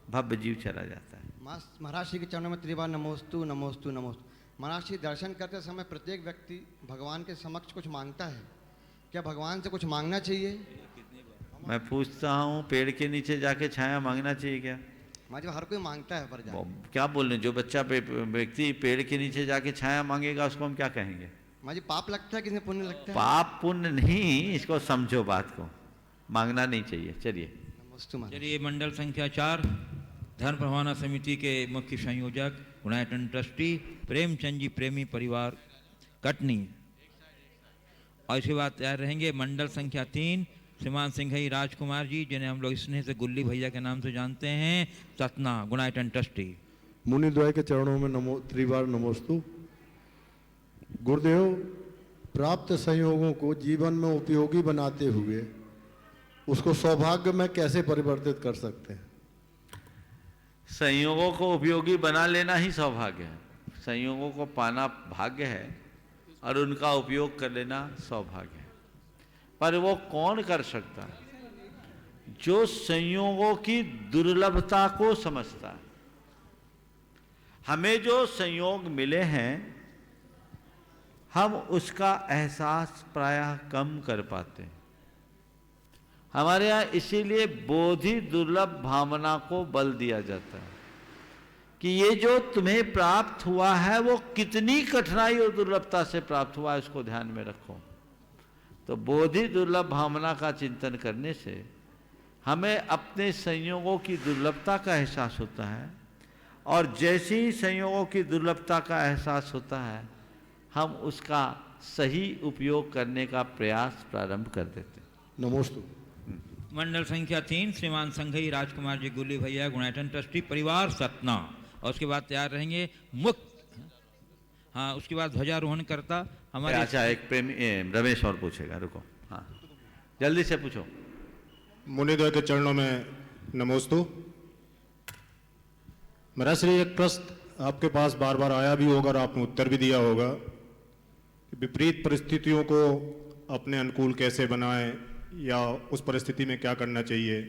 भव्य जीव चला जाता है। महाराज श्री के चरणों में त्रिबार नमोस्तु नमोस्तु नमोस्तु। महाराज श्री, दर्शन करते समय प्रत्येक व्यक्ति भगवान के समक्ष कुछ मांगता है, क्या भगवान से कुछ मांगना चाहिए? मैं पूछता हूँ, पेड़ के नीचे जाके छाया मांगना चाहिए क्या? महाराज हर कोई मांगता है पर क्या बोल रहे हैं? जो बच्चा व्यक्ति पेड़ के नीचे जाके छाया मांगेगा उसको हम क्या कहेंगे? महाराज पाप लगता है, किसी पुण्य लगता है? पाप पुण्य नहीं, इसको समझो बात को, मांगना नहीं चाहिए। चलिए, मंडल संख्या 4 धर्म प्रभावना समिति के मुख्य संयोजक गुणायतन ट्रस्टी प्रेमचंद जी प्रेमी परिवार कटनी, और इसके बाद तैयार रहेंगे मंडल संख्या 3 श्रीमान सिंघई राजकुमार जी, जिन्हें हम लोग स्नेह से गुल्ली भैया के नाम से जानते हैं, सतना गुणायतन ट्रस्टी। मुनिद्वय के चरणों में त्रिबार नमोस्तु। गुरुदेव, प्राप्त संयोगों को जीवन में उपयोगी बनाते हुए उसको सौभाग्य में कैसे परिवर्तित कर सकते हैं? संयोगों को उपयोगी बना लेना ही सौभाग्य है। संयोगों को पाना भाग्य है और उनका उपयोग कर लेना सौभाग्य है। पर वो कौन कर सकता है? जो संयोगों की दुर्लभता को समझता है। हमें जो संयोग मिले हैं, हम उसका एहसास प्रायः कम कर पाते हैं। हमारे यहाँ इसीलिए बोधि दुर्लभ भावना को बल दिया जाता है कि ये जो तुम्हें प्राप्त हुआ है वो कितनी कठिनाई और दुर्लभता से प्राप्त हुआ है, इसको ध्यान में रखो। तो बोधि दुर्लभ भावना का चिंतन करने से हमें अपने संयोगों की दुर्लभता का एहसास होता है, और जैसे ही संयोगों की दुर्लभता का एहसास होता है, हम उसका सही उपयोग करने का प्रयास प्रारंभ कर देते हैं। नमोस्तु। मंडल संख्या 3 श्रीमान संघई राजकुमार जी गुल्ली भैया गुणायतन ट्रस्टी परिवार सतना, और उसके बाद तैयार रहेंगे मुक्त, हाँ उसके बाद ध्वजारोहण करता हमारे। अच्छा, एक प्रेमी रमेश और पूछेगा, रुको, हाँ जल्दी से पूछो। मुनिद्वय के चरणों में नमोस्तु। मेरा श्री, एक प्रश्न आपके पास बार बार आया भी होगा और आपने उत्तर भी दिया होगा कि विपरीत परिस्थितियों को अपने अनुकूल कैसे बनाएं या उस परिस्थिति में क्या करना चाहिए।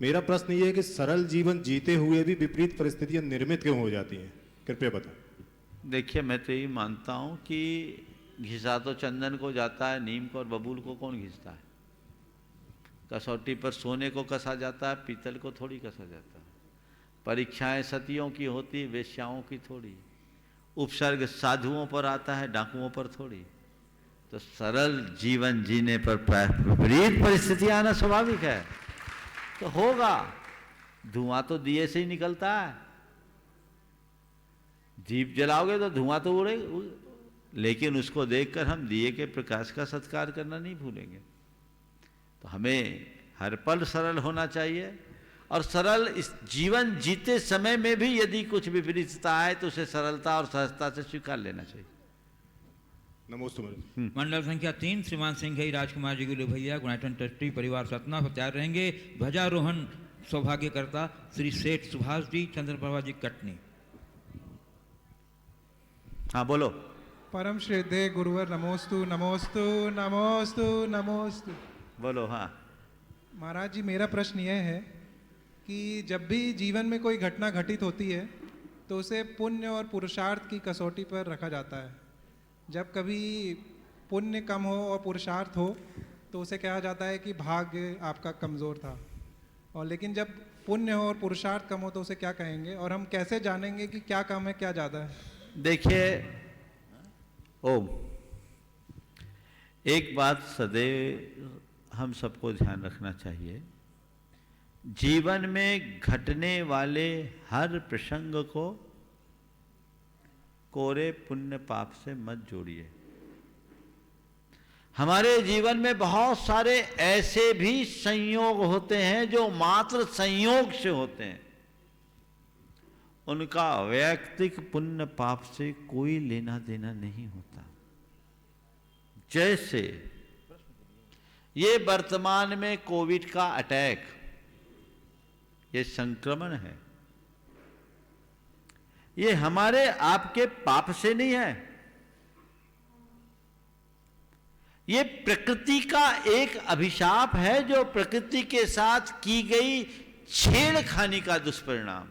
मेरा प्रश्न ये है कि सरल जीवन जीते हुए भी विपरीत परिस्थितियां निर्मित क्यों हो जाती हैं, कृपया बताएं। देखिए, मैं तो यही मानता हूँ कि घिसा तो चंदन को जाता है, नीम को और बबूल को कौन घिसता है? कसौटी पर सोने को कसा जाता है, पीतल को थोड़ी कसा जाता है। परीक्षाएं सतियों की होती, वेश्याओं की थोड़ी। उपसर्ग साधुओं पर आता है, डाकुओं पर थोड़ी। तो सरल जीवन जीने पर विपरीत परिस्थितियां आना स्वाभाविक है, तो होगा। धुआं तो दिए से ही निकलता है। दीप जलाओगे तो धुआं तो उड़ेगा, लेकिन उसको देखकर हम दिए के प्रकाश का सत्कार करना नहीं भूलेंगे। तो हमें हर पल सरल होना चाहिए, और सरल इस जीवन जीते समय में भी यदि कुछ विपरीतता आए तो उसे सरलता और सहजता से स्वीकार लेना चाहिए। नमोस्तु। मंडल संख्या 3 श्रीमान सिंघई राजकुमार जी गुल्ली भैया गुणायतन ट्रस्टी परिवार सतना, तैयार रहेंगे ध्वजारोहण सौभाग्यकर्ता श्री सेठ सुभाष जी चंद्रप्रभा जी कटनी। हाँ बोलो। परम श्रद्धेय गुरुवर नमोस्तु नमोस्तु नमोस्तु नमोस्तु। बोलो। हाँ महाराज जी, मेरा प्रश्न यह है कि जब भी जीवन में कोई घटना घटित होती है तो उसे पुण्य और पुरुषार्थ की कसौटी पर रखा जाता है। जब कभी पुण्य कम हो और पुरुषार्थ हो तो उसे कहा जाता है कि भाग्य आपका कमज़ोर था, और लेकिन जब पुण्य हो और पुरुषार्थ कम हो तो उसे क्या कहेंगे, और हम कैसे जानेंगे कि क्या कम है क्या ज़्यादा है? देखिए ओम, एक बात सदैव हम सबको ध्यान रखना चाहिए, जीवन में घटने वाले हर प्रसंग को कोरे पुण्य पाप से मत जोड़िए। हमारे जीवन में बहुत सारे ऐसे भी संयोग होते हैं जो मात्र संयोग से होते हैं, उनका वैयक्तिक पुण्य पाप से कोई लेना देना नहीं होता। जैसे ये वर्तमान में कोविड का अटैक, ये संक्रमण है, ये हमारे आपके पाप से नहीं है, ये प्रकृति का एक अभिशाप है, जो प्रकृति के साथ की गई छेड़खानी का दुष्परिणाम।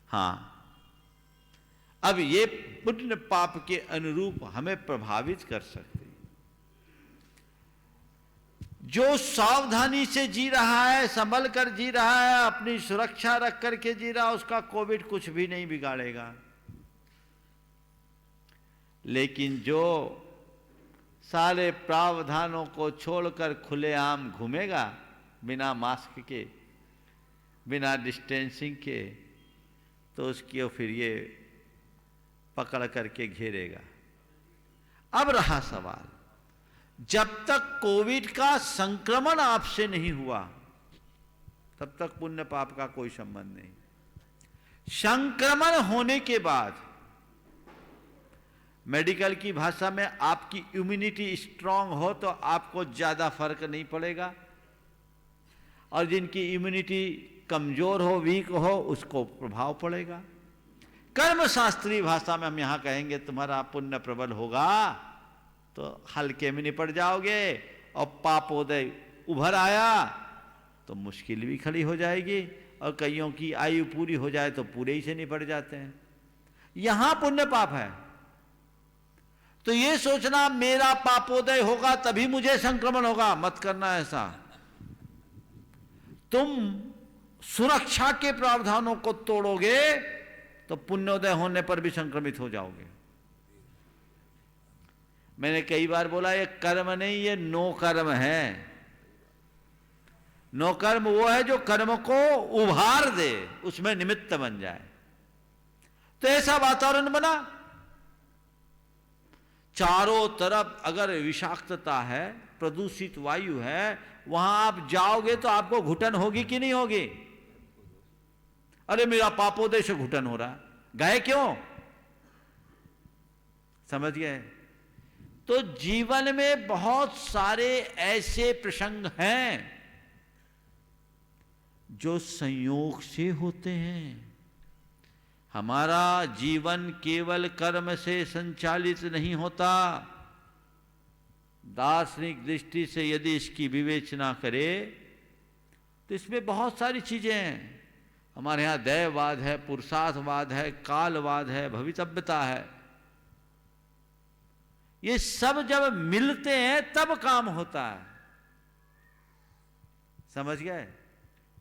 हाँ, अब ये पुण्य पाप के अनुरूप हमें प्रभावित कर सकते। जो सावधानी से जी रहा है, संभल कर जी रहा है, अपनी सुरक्षा रख करके जी रहा है, उसका कोविड कुछ भी नहीं बिगाड़ेगा। लेकिन जो सारे प्रावधानों को छोड़कर खुलेआम घूमेगा, बिना मास्क के, बिना डिस्टेंसिंग के, तो उसकी फिर ये पकड़ करके घेरेगा। अब रहा सवाल, जब तक कोविड का संक्रमण आपसे नहीं हुआ, तब तक पुण्य पाप का कोई संबंध नहीं। संक्रमण होने के बाद मेडिकल की भाषा में आपकी इम्यूनिटी स्ट्रांग हो तो आपको ज्यादा फर्क नहीं पड़ेगा, और जिनकी इम्यूनिटी कमजोर हो, वीक हो, उसको प्रभाव पड़ेगा। कर्मशास्त्रीय भाषा में हम यहां कहेंगे तुम्हारा पुण्य प्रबल होगा तो हल्के में निपट जाओगे, और पापोदय उभर आया तो मुश्किल भी खड़ी हो जाएगी, और कईयों की आयु पूरी हो जाए तो पूरे ही से निपट जाते हैं। यहां पुण्य पाप है, तो ये सोचना मेरा पापोदय होगा तभी मुझे संक्रमण होगा, मत करना ऐसा। तुम सुरक्षा के प्रावधानों को तोड़ोगे तो पुण्योदय होने पर भी संक्रमित हो जाओगे। मैंने कई बार बोला, ये कर्म नहीं, ये नो कर्म है। नो कर्म वो है जो कर्म को उभार दे, उसमें निमित्त बन जाए। तो ऐसा वातावरण बना, चारों तरफ अगर विषाक्तता है, प्रदूषित वायु है, वहां आप जाओगे तो आपको घुटन होगी कि नहीं होगी? अरे मेरा पापोदय से घुटन हो रहा, गए क्यों? समझ गए? तो जीवन में बहुत सारे ऐसे प्रसंग हैं जो संयोग से होते हैं। हमारा जीवन केवल कर्म से संचालित नहीं होता। दार्शनिक दृष्टि से यदि इसकी विवेचना करे तो इसमें बहुत सारी चीजें हैं। हमारे यहाँ दैववाद है, पुरुषार्थवाद है, कालवाद है, भवितव्यता है। ये सब जब मिलते हैं तब काम होता है। समझ गए?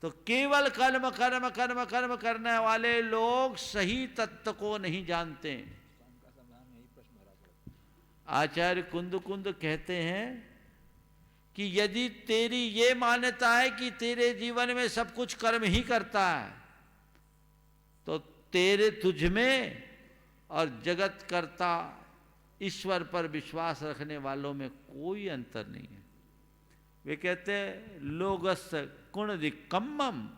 तो केवल कर्म कर्म कर्म कर्म करने वाले लोग सही तत्व को नहीं जानते। आचार्य कुंद कुंद कहते हैं कि यदि तेरी ये मान्यता है कि तेरे जीवन में सब कुछ कर्म ही करता है, तो तेरे तुझ में और जगत कर्ता ईश्वर पर विश्वास रखने वालों में कोई अंतर नहीं है। वे कहते हैं लोगस कुणदिकम्मम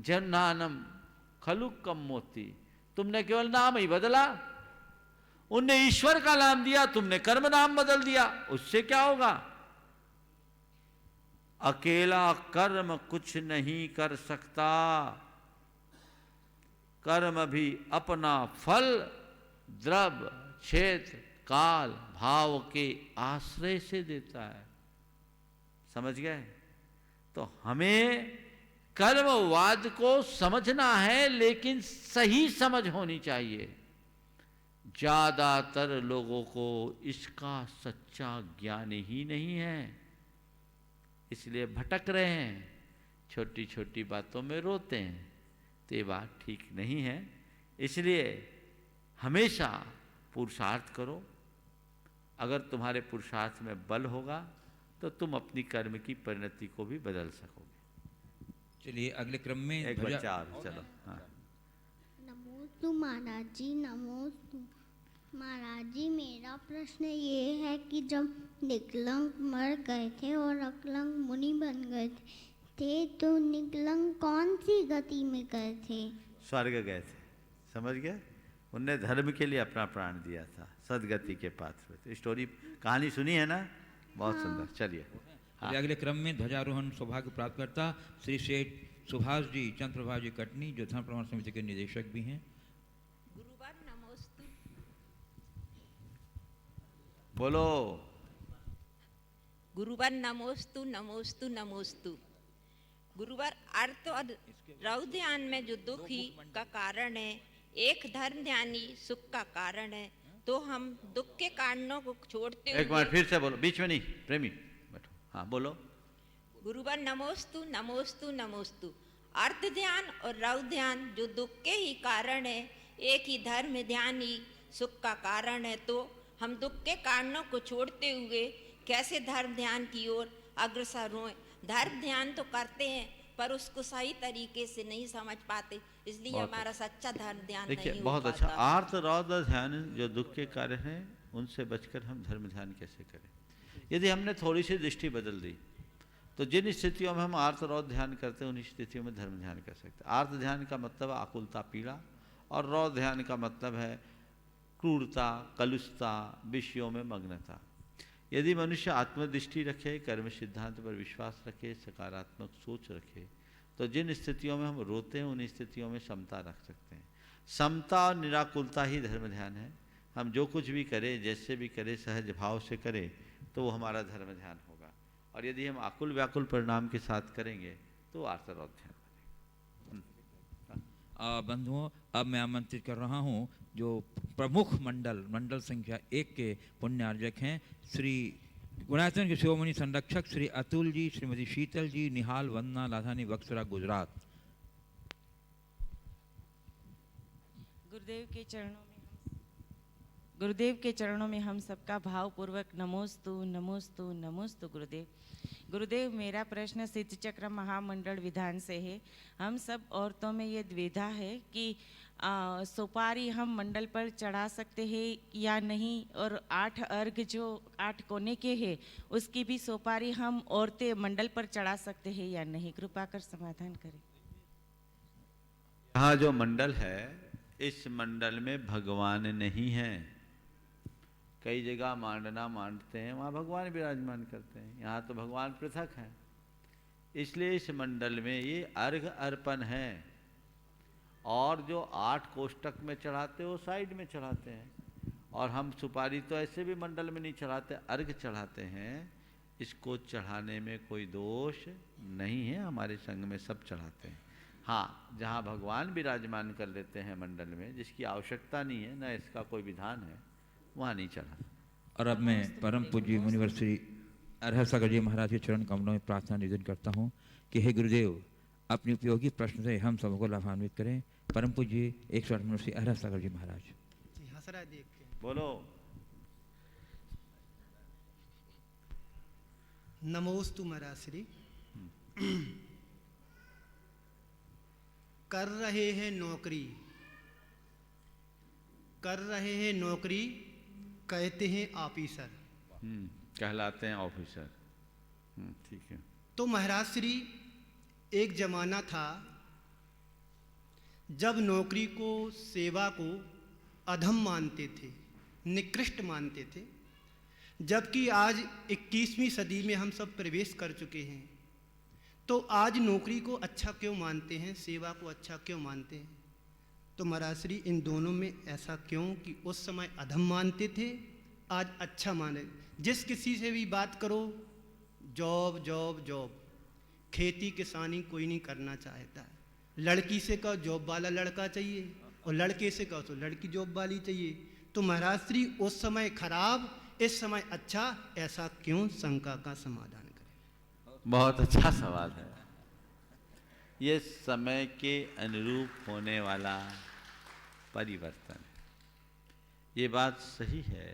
जन्नानम खलु कम्मोति। तुमने केवल नाम ही बदला, उनने ईश्वर का नाम दिया, तुमने कर्म नाम बदल दिया, उससे क्या होगा? अकेला कर्म कुछ नहीं कर सकता। कर्म भी अपना फल द्रव्य क्षेत्र काल भाव के आश्रय से देता है। समझ गए? तो हमें कर्मवाद को समझना है, लेकिन सही समझ होनी चाहिए। ज्यादातर लोगों को इसका सच्चा ज्ञान ही नहीं है, इसलिए भटक रहे हैं, छोटी छोटी बातों में रोते हैं। तो ये बात ठीक नहीं है। इसलिए हमेशा पुरुषार्थ करो। अगर तुम्हारे पुरुषार्थ में बल होगा तो तुम अपनी कर्म की परिणति को भी बदल सकोगे। चलिए अगले क्रम में एक बचार, चलो। हाँ। नमोस्तु महाराज जी, नमोस्तु महाराज जी। मेरा प्रश्न ये है कि जब निकलंक मर गए थे और अकलंक मुनि बन गए थे तो निकलंक कौन सी गति में गए थे? स्वर्ग गए थे, समझ गए? उनने धर्म के लिए अपना प्राण दिया था, सदगति के पात्र थे। स्टोरी कहानी सुनी है ना, बहुत सुंदर। चलिए अगले क्रम में ध्वजारोहण सौभाग्य प्राप्त करता श्री सेठ सुभाष जी चंद्र प्रभा जी कटनी, जो धर्म प्रमाण समिति के निदेशक भी हैं। गुरुवार नमोस्तु। बोलो। गुरुवार नमोस्तु नमोस्तु नमोस्तु। गुरुवार अर्थ और रव ध्यान में जो दुख ही का कारण है, एक धर्म ध्यानी सुख का कारण है, तो हम दुख के कारणों को छोड़ते एक बार फिर से बोलो, बीच में नहीं, प्रेमी बैठो। हाँ बोलो। गुरुवार नमोस्तु नमोस्तु नमोस्तु। अर्थ ध्यान और रव ध्यान जो दुख के ही कारण है, एक ही धर्म ध्यान ही सुख का कारण है, तो हम दुख के कारणों को छोड़ते हुए कैसे धर्म ध्यान की ओर अग्रसर हों। धर्म ध्यान तो करते हैं पर उसको सही तरीके से नहीं समझ पाते, इसलिए हमारा सच्चा धर्म ध्यान नहीं हो पाता। बहुत अच्छा। आर्त रौद्र ध्यान जो दुख के कार्य हैं, उनसे बचकर हम धर्म ध्यान कैसे करें? यदि हमने थोड़ी सी दृष्टि बदल दी तो जिन स्थितियों में हम आर्त रौद्र ध्यान करते हैं, उन स्थितियों में धर्म ध्यान कर सकते हैं। आर्त ध्यान का मतलब आकुलता पीड़ा, और रौद्र ध्यान का मतलब है क्रूरता, कलुषता, विषयों में मग्नता। यदि मनुष्य आत्मदृष्टि रखे, कर्म सिद्धांत पर विश्वास रखे, सकारात्मक सोच रखे, तो जिन स्थितियों में हम रोते हैं, उन स्थितियों में समता रख सकते हैं। समता और निराकुलता ही धर्म ध्यान है। हम जो कुछ भी करें, जैसे भी करें, सहज भाव से करें, तो वो हमारा धर्म ध्यान होगा। और यदि हम आकुल व्याकुल परिणाम के साथ करेंगे तो आर्तरौद्र ध्यान बनेगा। बंधुओं, अब मैं आमंत्रित कर रहा हूँ जो प्रमुख मंडल संख्या 1 के पुण्यार्जक हैं, श्री गुणायतन के शिरोमणि संरक्षक श्री अतुल जी, श्रीमती शीतल जी, निहाल, वंदना, लाधानी, बक्सरा, गुजरात। गुरुदेव के चरणों में हम सबका भावपूर्वक नमोस्तु नमोस्तु नमोस्तु गुरुदेव। गुरुदेव, मेरा प्रश्न सिद्ध चक्र महामंडल विधान से है। हम सब औरतों में ये द्विधा है कि सुपारी हम मंडल पर चढ़ा सकते हैं या नहीं, और 8 अर्घ जो 8 कोने के हैं उसकी भी सुपारी हम औरतें मंडल पर चढ़ा सकते हैं या नहीं? कृपा कर समाधान करें। यहाँ जो मंडल है, इस मंडल में भगवान नहीं है। कई जगह मांडते हैं, वहाँ भगवान विराजमान करते हैं, यहाँ तो भगवान पृथक हैं। इसलिए इस मंडल में ये अर्घ अर्पण है, और जो 8 कोष्टक में चढ़ाते हो साइड में चढ़ाते हैं, और हम सुपारी तो ऐसे भी मंडल में नहीं चढ़ाते, अर्घ चढ़ाते हैं। इसको चढ़ाने में कोई दोष नहीं है, हमारे संघ में सब चढ़ाते हैं। हाँ, जहाँ भगवान विराजमान कर लेते हैं मंडल में, जिसकी आवश्यकता नहीं है, न इसका कोई विधान है, वहाँ नहीं चढ़ा। और अब मैं परम पूज्य मुनिवर श्री अरहर सागर जी महाराज के चरण कमलों में प्रार्थना निवेदन करता हूँ कि हे गुरुदेव, अपने उपयोगी प्रश्न से हम सबको लाभान्वित करें। परम पूज्य 108 मुनिवर श्री अरहर सागर जी महाराज। जी हंस रहा है देख के। बोलो। नमोस्तु महाराज श्री। कर रहे हैं नौकरी, कहते हैं ऑफिसर। कहलाते हैं ऑफिसर। ठीक है। तो महाराज श्री, एक जमाना था जब नौकरी को, सेवा को अधम मानते थे, निकृष्ट मानते थे, जबकि आज 21वीं सदी में हम सब प्रवेश कर चुके हैं। तो आज नौकरी को अच्छा क्यों मानते हैं, सेवा को अच्छा क्यों मानते हैं? तो महाराज श्री, इन दोनों में ऐसा क्यों कि उस समय अधम मानते थे, आज अच्छा माने? जिस किसी से भी बात करो, जॉब जॉब जॉब, खेती किसानी कोई नहीं करना चाहता है। लड़की से कहो जॉब वाला लड़का चाहिए, और लड़के से कहो तो लड़की जॉब वाली चाहिए। तो महाराज श्री, उस समय खराब, इस समय अच्छा, ऐसा क्यों? शंका का समाधान करें। बहुत अच्छा सवाल है। ये समय के अनुरूप होने वाला परिवर्तन है। ये बात सही है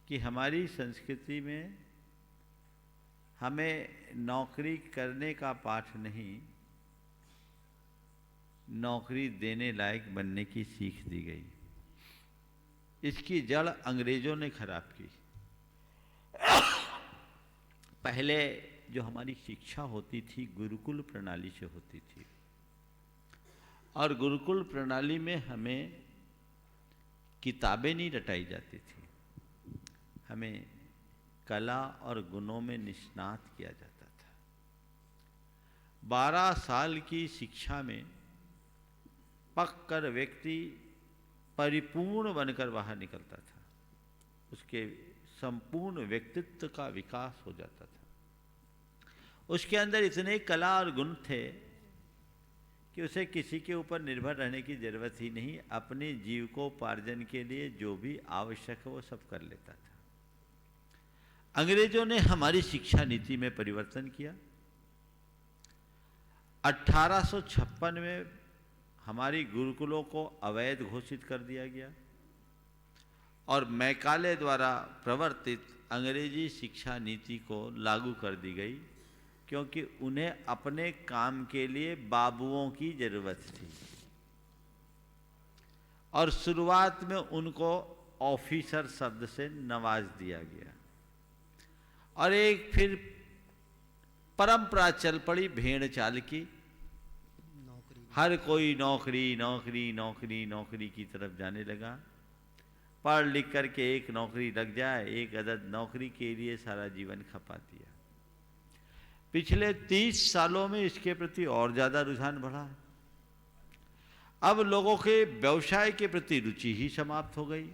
कि हमारी संस्कृति में हमें नौकरी करने का पाठ नहीं, नौकरी देने लायक बनने की सीख दी गई। इसकी जड़ अंग्रेजों ने खराब की। पहले जो हमारी शिक्षा होती थी, गुरुकुल प्रणाली से होती थी। और गुरुकुल प्रणाली में हमें किताबें नहीं रटाई जाती थी, हमें कला और गुणों में निष्णात किया जाता था। 12 साल की शिक्षा में पककर व्यक्ति परिपूर्ण बनकर बाहर निकलता था, उसके संपूर्ण व्यक्तित्व का विकास हो जाता था। उसके अंदर इतने कला और गुण थे कि उसे किसी के ऊपर निर्भर रहने की जरूरत ही नहीं, अपने जीविकोपार्जन के लिए जो भी आवश्यक है वो सब कर लेता था। अंग्रेजों ने हमारी शिक्षा नीति में परिवर्तन किया। 1856 में हमारी गुरुकुलों को अवैध घोषित कर दिया गया और मैकाले द्वारा प्रवर्तित अंग्रेजी शिक्षा नीति को लागू कर दी गई, क्योंकि उन्हें अपने काम के लिए बाबुओं की जरूरत थी और शुरुआत में उनको ऑफिसर शब्द से नवाज दिया गया और एक फिर परंपरा चल पड़ी भेड़ चाल की। हर कोई नौकरी नौकरी नौकरी नौकरी की तरफ जाने लगा। पढ़ लिख करके एक नौकरी लग जाए, एक अदद नौकरी के लिए सारा जीवन खपा दिया। पिछले 30 सालों में इसके प्रति और ज़्यादा रुझान बढ़ा है। अब लोगों के व्यवसाय के प्रति रुचि ही समाप्त हो गई।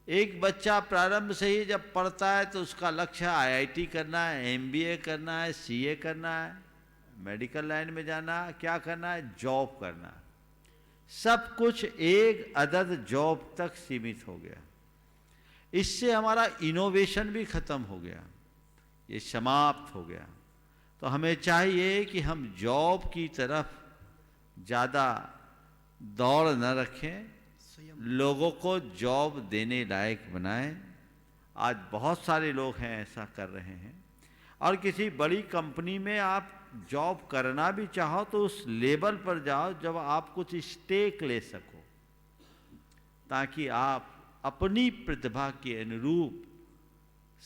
एक बच्चा प्रारंभ से ही जब पढ़ता है तो उसका लक्ष्य IIT करना है, MBA करना है, CA करना है, मेडिकल लाइन में जाना है, क्या करना है, जॉब करना है। सब कुछ एक अदद जॉब तक सीमित हो गया। इससे हमारा इनोवेशन भी खत्म हो गया, ये समाप्त हो गया। तो हमें चाहिए कि हम जॉब की तरफ ज़्यादा दौड़ न रखें, लोगों को जॉब देने लायक बनाएं। आज बहुत सारे लोग हैं ऐसा कर रहे हैं और किसी बड़ी कंपनी में आप जॉब करना भी चाहो तो उस लेवल पर जाओ जब आप कुछ स्टेक ले सको, ताकि आप अपनी प्रतिभा के अनुरूप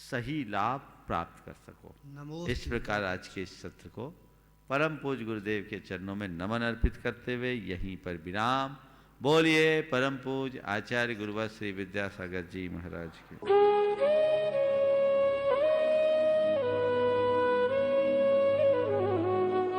सही लाभ प्राप्त कर सको। इस प्रकार आज के इस सत्र को परम पूज्य गुरुदेव के चरणों में नमन अर्पित करते हुए यहीं पर विराम। बोलिए परम पूज्य आचार्य गुरुवर श्री विद्यासागर जी महाराज के।